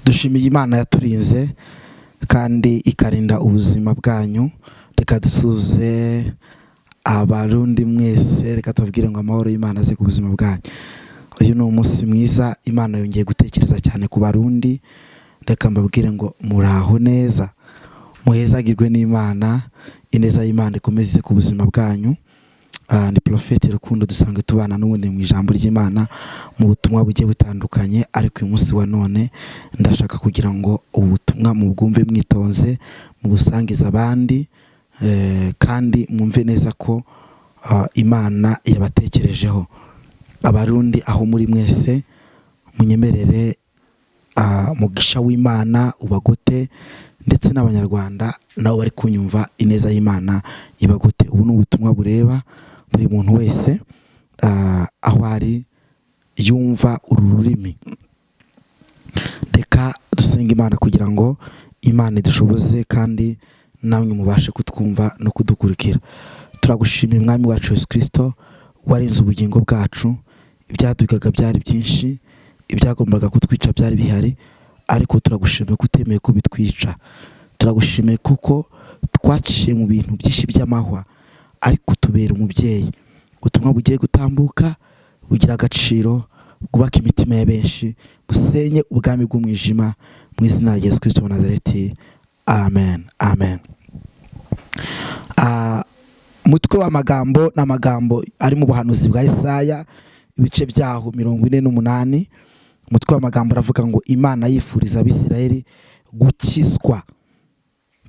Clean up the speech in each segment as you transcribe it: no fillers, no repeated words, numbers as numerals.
dushimiye Imana yaturinze kandi ikarinda ubuzima bwanyu. Reka dusuze abarundi mwese, reka tubabwire ngo amahoro y'Imana aze ku buzima bwanyu. Uyu ni umunsi mwiza, Imana yongeye gutekereza cyane ku barundi. Reka mbabwire ngo muraho neza, muhezagirwe n'Imana, ineza y'Imana ikomeze ku buzima bwanyu. Ni Prophet Rukundo dusanzwe tubana n'ubundi mu ijambo ry'Imana mu butumwa bugiye butandukanye, ariko uyu munsi wa none ndashaka kugira ngo ubutumwa mu bwumve mwitonze, mu busangiza abandi, kandi mwumve neza ko Imana yabatekerejeho. Abarundi aho muri mwese munyemerere mugisha w'Imana ubagote, ndetse n'abanyarwanda nabo bari kunyumva ineza y'Imana ibagote. Ubu ni ubutumwa bureba buri muntu wese aho ari yumva uru rurimi. Reka dusenga Imana kugira ngo Imana idushoboze kandi namwe mubashe kutwumva no kudukurikira. Turagushimiye Mwami wacu Yesu Kristo, warinze ubugingo bwacu. Ibyadugaga byari byinshi, ibyagombaga kutwica byari bihari, ariko turagushimiye kutemeye ko bitwica. Turagushimiye kuko twaciye mu bintu byinshi by'amahwa, ariko tubera umubyeyi. Ubutumwa bugiye gutambuka bugira agaciro, bwubaka imitima ya benshi, busenye ubwami bw'umwijima, mu izina rya Yesu Kristo wa Nazareti. Amen, amen. Umutwe w'amagambo n'amagambo ari mu buhanuzi bwa Yesaya, ibice byaho 48. Umutwe w'amagambo aravuga ngo Imana yifuriza Abisirayeli gukizwa,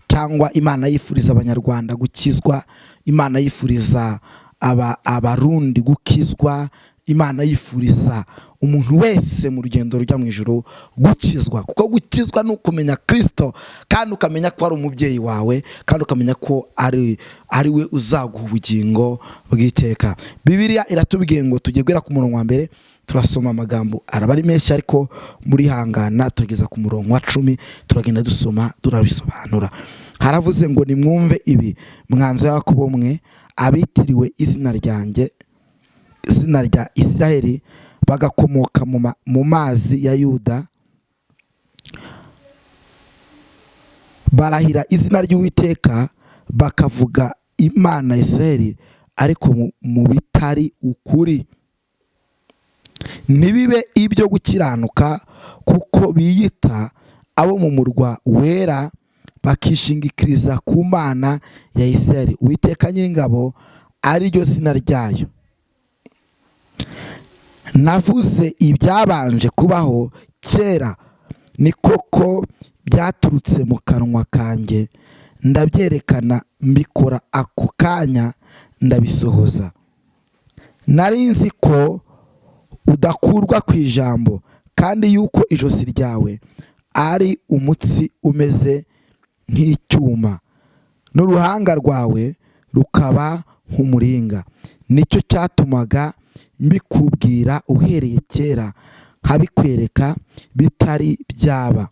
cyangwa Imana yifuriza Abanyarwanda gukizwa, Imana yifuriza abarundi gukizwa, Imana yifuriza umuntu wese mu rugendo rujya mu ijuru gukizwa. Kuko gukizwa ni ukumenya Kristo, kandi ukamenya ko ari umubyeyi wawe, kandi ukamenya ko ari we uzaguha ubugingo bw'iteka. Bibiliya iratubwiye ngo tugiye guhera ku murongo wa mbere, turasoma amagambo araba ari menshi, ariko muri hangana tugeza ku murongo wa 10, turagenda dusoma turabisobanura. Haravuze ngo nimwumve ibi mwanzo Yakobo mwe abitiriwe izina ryanjye, izina rya Isiraheli, bagakomoka mu mazi ya Yuda, barahira izina ry'Uwiteka, bakavuga Imana ya Isiraheli, ariko mu bitari ukuri. Ntibibe ibyo gukiranuka, kuko biyita abo mu murwa wera, bakishingikiriza ku Mana ya Isiraheli, Uwiteka Nyiringabo ari ryo zina ryayo. Navuze ibyabanje kubaho kera, ni koko byaturutse mu kanwa kanjye, ndabyerekana mbikora ako kanya, ndabisohoza. Nari nzi ko udakurwa ku ijambo, kandi yuko ijosi ryawe ari umutsi umeze nk'icyuma, n'uruhanga rwawe rukaba nk'umuringa. Nicyo cyatumaga mbikubwira uhereye kera, nkabikwereka bitari byaba,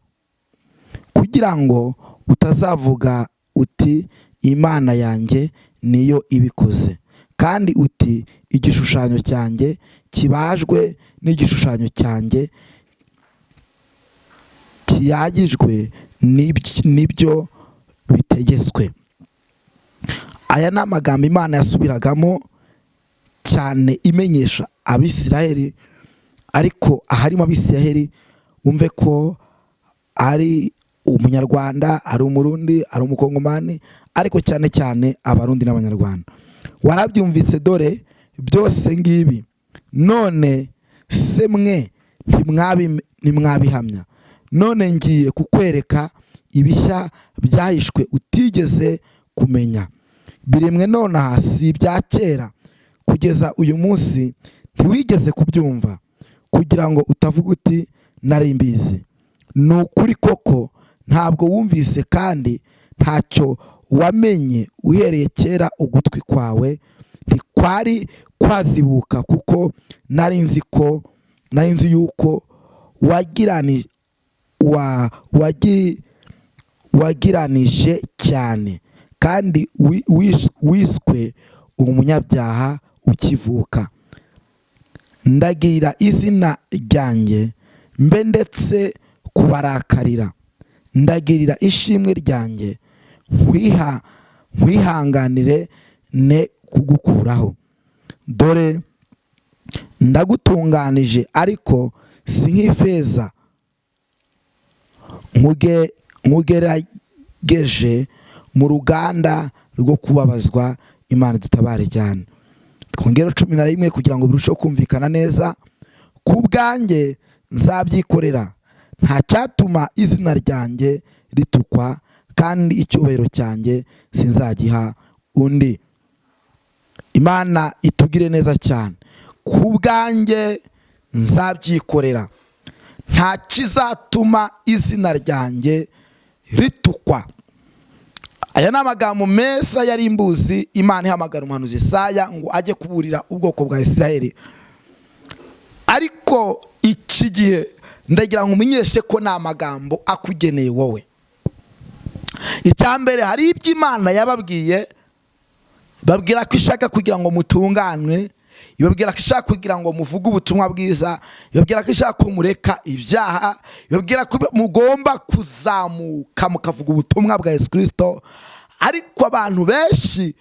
kugira ngo utazavuga uti Imana yanjye niyo ibikoze, kandi uti igishushanyo cyanjye kibajwe n'igishushanyo cyanjye kiyagijwe nibyo bitegetswe. Aya ni amagambo Imana yasubiragamo cyane imenyesha Abisiraheli, ariko aharimo Abisiraheli umve ko ari umunyarwanda, ari umurundi, ari umukongomani, ariko cyane cyane abarundi n'abanyarwanda. Warabyumvise, dore byose ngibi, none se mwe ntimwabihamya? None ngiye kukwereka ibishya byahishwe utigeze kumenya, biremwe nonaha, si ibya kera, kugeza uyu munsi ntiwigeze kubyumva, kugira ngo utavuga uti nari mbizi. Ni ukuri koko ntabwo wumvise, kandi ntacyo wamenye uhereye kera, ugutwi kwawe ntikwari kwazibuka, kuko nari nzi yuko wagiranije cyane, kandi wiswe umunyabyaha ukivuka. Ndagirira izina ryanjye mbe ndetse kubarakarira, ndagirira ishimwe ryanjye, nkwihanganire ne kugukuraho. Dore ndagutunganije ariko si nk'ifeza, nkugerageje mu ruganda rwo kubabazwa. Imana dutabare cyane. Twongera 11 kugira ngo birusheho kumvikana neza. Ku bwanjye nzabyikorera, nta cyatuma izina ryanjye ritukwa, kandi icyubahiro cyanjye sinzagiha undi. Imana itugire neza cyane. Ku bwanjye nzabyikorera, nta kizatuma izina ryanjye ritukwa. Aya ni amagambo meza yari imbuzi Imana ihamagara umuhanuzi Yesaya ngo ajye kuburira ubwoko bwa Isiraheli. Ariko iki gihe ndagira ngo umenyeshe ko ni amagambo akugeneye wowe. Icyambere, hari ibyo Imana yababwiye, babwira ko ishaka kugira ngo mutunganwe, ibabwira ko ishaka kugira ngo muvuge ubutumwa bwiza, ibabwira ko ishaka ko mureka ibyaha, ibabwira ko mugomba kuzamuka mukavuga ubutumwa bwa Yesu Kristo. Ariko abantu benshi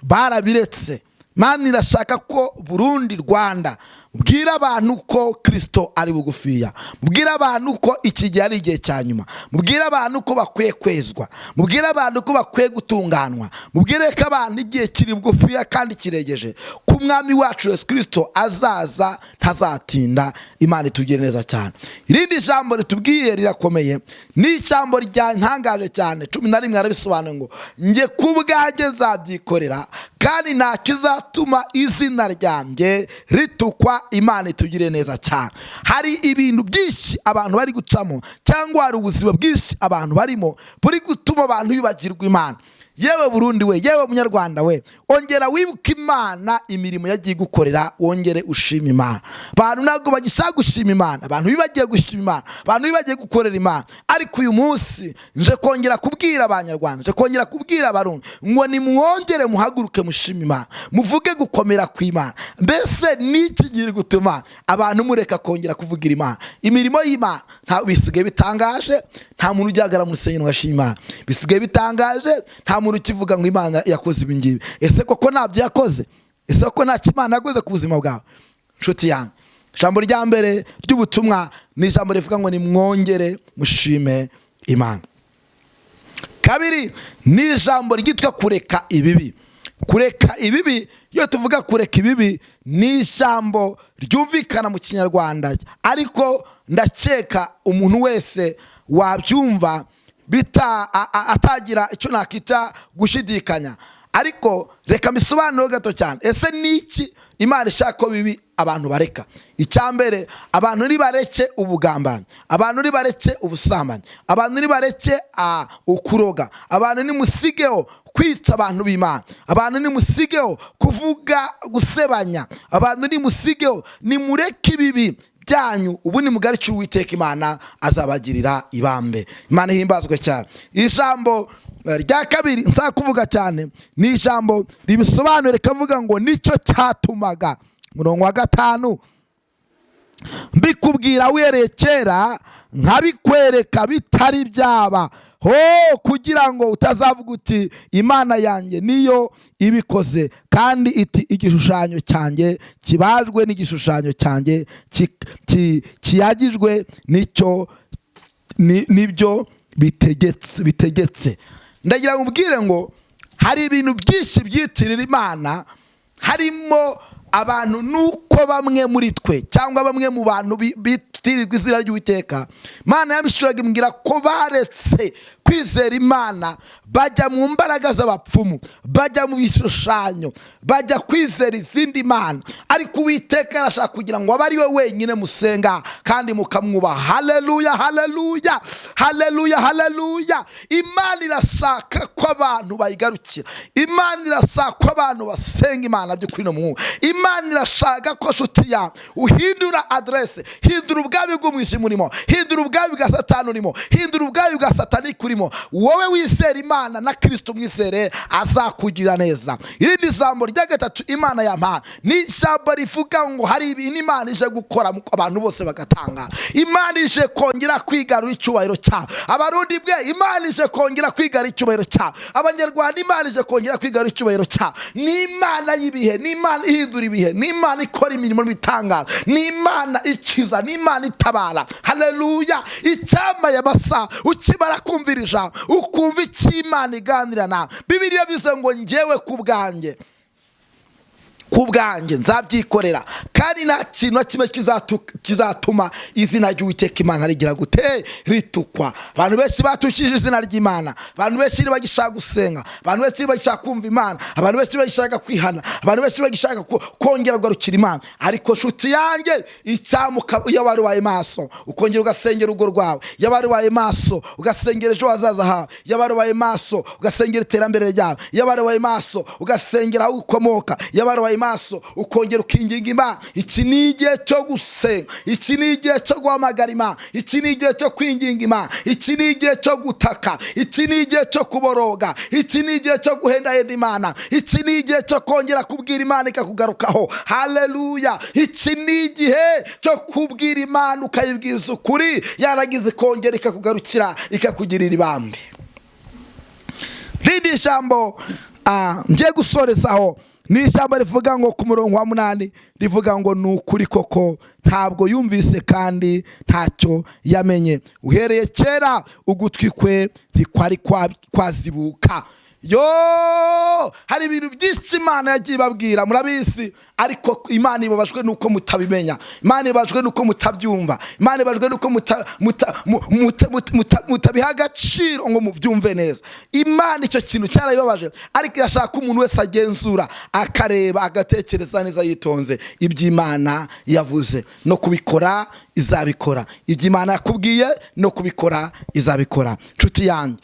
barabiretse. Imana irashaka ko Burundi, Rwanda, bwira abantu ko Kristo ari bugufiya, bwira abantu ko iki gihe ari igihe cya nyuma, bwira abantu ko bakwiye kwezwa, bwira abantu ko bakwiye gutunganwa, bwire ko abantu igihe kiri bugufiya kandi kiregeje, ku mwami wacu Yesu Kristo azaza ntazatinda. Imana itugire neza cyane. Irindi jambo ritubwiye rirakomeye, ni ijambo ryantangaje cyane. 11 arabisobanura ngo nge ku bwanjye nzabyikorera, kandi nta kizatuma izina ryanjye ritukwa. Imana itugire neza cyane. Hari ibintu byinshi abantu bari gucamo, cyangwa hari ubuzima bwinshi abantu barimo buri gutuma abantu bibagirwa Imana. Yewe Burundi we, yewe Munyarwanda we, ongera wibuka Imana, imirimo yagiye gukorera, wongere ushima Imana. Abantu ntabwo bagishaka gushima Imana, abantu bibagiye gushima Imana, abantu bibagiye gukorera Imana. Ariko uyu munsi nje kongera kubwira Abanyarwanda, nje kongera kubwira Abarundi ngo nimwongere muhaguruke mushima Imana, muvuge gukomera kw'Imana. Mbese niki giri gutuma abantu mureka kongera kuvugira Imana? Imirimo y'Imana nta bisigaye bitangaje, nta muntu ujyagara mu rusengero ngashima Imana. Bisigaye bitangaje, nta muntu ukivuga ngo Imana yakoze ibi ngibi. Ese koko ntabyo yakoze? Ese koko nta Imana yakoze ku buzima bwawe? Nshuti yanjye, ijambo rya mbere ry'ubutumwa ni ijambo rivuga ngo nimwongere mushime Imana. Kabiri, ni ijambo ryitwa kureka ibibi. Kureka ibibi, iyo tuvuga kureka ibibi, ni ijambo ryumvikana mu Kinyarwanda, ariko ndakeka umuntu wese wabyumva atagira icyo nakita gushidikanya. Ariko reka misobanuro gato cyane. Ese niki Imana ishaka ko bibi abantu bareka? Icyambere, abantu nibareke ubugambanyi, abantu nibareke ubusambanyi, abantu nibareke ukuroga, abantu nimusigeho kwica abantu b'Imana, abantu nimusigeho kuvuga gusebanya, abantu nimusigeho, nimureke ibibi byanyu, ubu nimugarike Uwiteka Imana azabagirira ibambe. Imana ihimbazwe cyane. Ijambo rya kabiri nsa kuvuga cyane ni ijambo ribisobanura, kavuga ngo nicyo cyatumaga, murongo wa 5, mbikubwira wereye kera, nkabikwereka bitari byaba, kugira ngo utazavuga uti Imana yanjye niyo ibikoze, kandi iti igishushanyo cyanjye kibajwe n'igishushanyo cyanjye kiyagijwe nibyo bitegetse. Ndagira ngo mbwire ngo hari ibintu byinshi byitirira Imana, harimo abantu nuko bamwe muri twe cyangwa bamwe mu bantu bitirirwa izina ry'Uwiteka. Imana yabishuraga imbwira ko baretse kwizera Imana, bajya mu mbaraga z'abapfumu, bajya mu bishushanyo, bajya kwizera izindi mana. Ariko Uwiteka arashaka kugira ngo abe ari we wenyine musenga kandi mukamwubaha. Haleluya, haleluya, haleluya, haleluya. Imana irashaka ko abantu bayigarukira. Imana irashaka ko abantu basenga Imana by'ukuri no mu mwuka. Imana irashaka ko nshuti yawe uhindura adresse, hindura ubwami bw'umwijima urimo, hindura ubwami bwa Satani urimo, hindura ubwami bwa Satani urimo. Wowe wizera Imana na Kristo mwizere azakugira neza. Irindi jambo rya gatatu Imana yampaye ni ijambo rivuga ngo hari ibintu Imana ije gukora abantu bose bagatanga. Imana ije kongera kwigarura icyubahiro cyawe. Abarundi bwe Imana ije kongera kwigarura icyubahiro cyawe. Abanyarwanda Imana ije kongera kwigarura icyubahiro cyawe. Ni Imana y'ibihe, ni Imana ihindura ibihe, ni Imana ikora imirimo n'ibitangaza, ni Imana ikiza, ni Imana itabara. Haleluya. Icyambaye abasa ukimara kumvira ijambo ukumva icyo Imana iganira nawe. Bibiliya bivuze ngo njyewe ku bwanjye nzabyikorera kandi nta kintu na kimwe kizatuma izina ry'Uwiteka Imana rigira gute ritukwa. Abantu benshi batukije izina ry'Imana, abantu benshi bagishaka gusenga, abantu benshi bagishaka kumva Imana, abantu benshi bagishaka kwihana, abantu benshi bagishaka kongera kugarukira Imana. Ariko nshuti yanjye icyamuka iyo wari waye maso ukongera ugasengera urugo rwawe, iyo wari waye maso ugasengera ejo hazaza hawe, iyo wari waye maso ugasengera iterambere ryawe, iyo wari waye maso ugasengera aho ukomoka, iyo wari waye maso ukongera ukinginga Imana. Iki ni igihe cyo gusenga, iki ni igihe cyo guhamagara Imana, iki ni igihe cyo kwinginga Imana, iki ni igihe cyo gutaka, iki ni igihe cyo kuboroga, iki ni igihe cyo guhendahenda Imana, iki ni igihe cyo kongera kubwira Imana ikakugarukaho. Haleluya. Iki ni igihe cyo kubwira Imana ukayibwiza ukuri, yaragize kongera ikakugarukira ikakugirira ibambe. Rindi jambo ngiye gusorezaho ni ijambo rivuga ngo ku murongo wa 8 rivuga ngo ni ukuri koko ntabwo yumvise kandi ntacyo yamenye. Uhereye kera ugutwi kwe ntikwari kwazibuka. Hari ibintu byinshi Imana yagiye babwira murabizi, ariko Imana ibabajwe nuko mutabimenya, Imana ibabajwe nuko mutabyumva, Imana ibabajwe nuko mutabiha agaciro ngo mubyumve neza. Imana icyo kintu cyarayibabaje, ariko irashaka umuntu wese agenzura akareba agatekereza neza yitonze iby'Imana yavuze, no kubikora izabikora. Iby'Imana yakubwiye no kubikora izabikora. Nshuti yanjye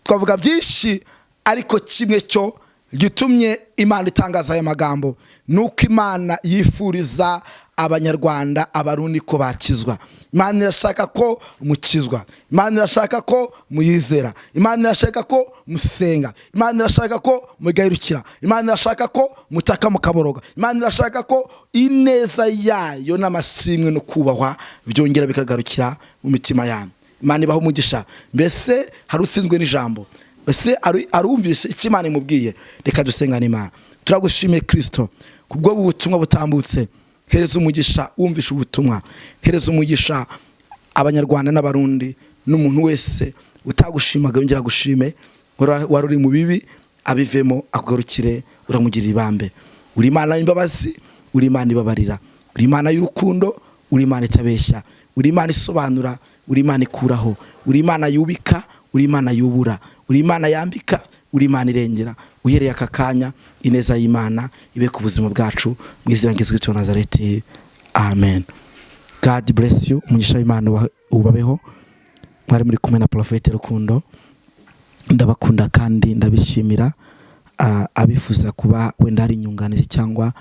twavuga byinshi, ariko kimwe cyo gitumye Imana itangaza aya magambo nuko Imana yifuriza abanyarwanda abarundi ko bakizwa. Imana irashaka ko mukizwa, Imana irashaka ko muyizera, Imana irashaka ko musenga, Imana irashaka ko mugayirukira, Imana irashaka ko mutaka mukaboroga, Imana irashaka ko ineza yayo n'amashimwe no kubahwa byongera bikagarukira mu mitima yanyu. Imana ibaho umugisha. Mbese hari utsinzwe n'ijambo, ese arumvise icyo Imana imubwiye. Reka dusengane Imana. Turagushimiye Kristo kubwo ubutumwa butambutse. Hereza umugisha wumvisha ubutumwa, hereza umugisha abanyarwanda n'abarundi n'umuntu wese utagushimaga yongera gushime. Wari uri mu bibi abivemo akugarukire, uramugirira ibambe. Uri Imana y'imbabazi, uri Imana ibabarira, uri Imana y'urukundo, uri Imana itabeshya, uri Imana isobanura, uri Imana ikuraho, uri Imana yubika, uri Imana yubura, uri Imana yambika, uri Imana irengera. Uhereye aka kanya ineza y'Imana ibe ku buzima bwacu mu izina ry'Yesu Nazareti. Amen. God bless you. Umugisha w'Imana ubabeho. Mwari muri kumwe na Prophet Rukundo. Ndabakunda kandi ndabishimira. Abifuza kuba wenda ari inyunganizi cyangwa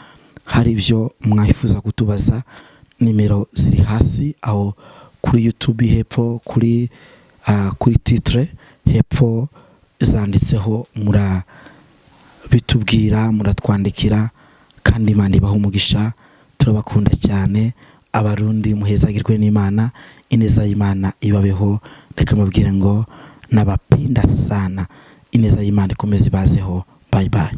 hari ibyo mwayifuza kutubaza, nimero ziri hasi aho kuri YouTube hepfo, kuri titre hepfo zanditseho, bitubwira, muratwandikira, kandi Imana ibaho umugisha. Turabakunda cyane abarundi, muhezagirwe n'Imana, ineza y'Imana ibabeho. Reka mubwire ngo nabapinda sana, ineza y'Imana ikomeze ibazeho. Bye bye.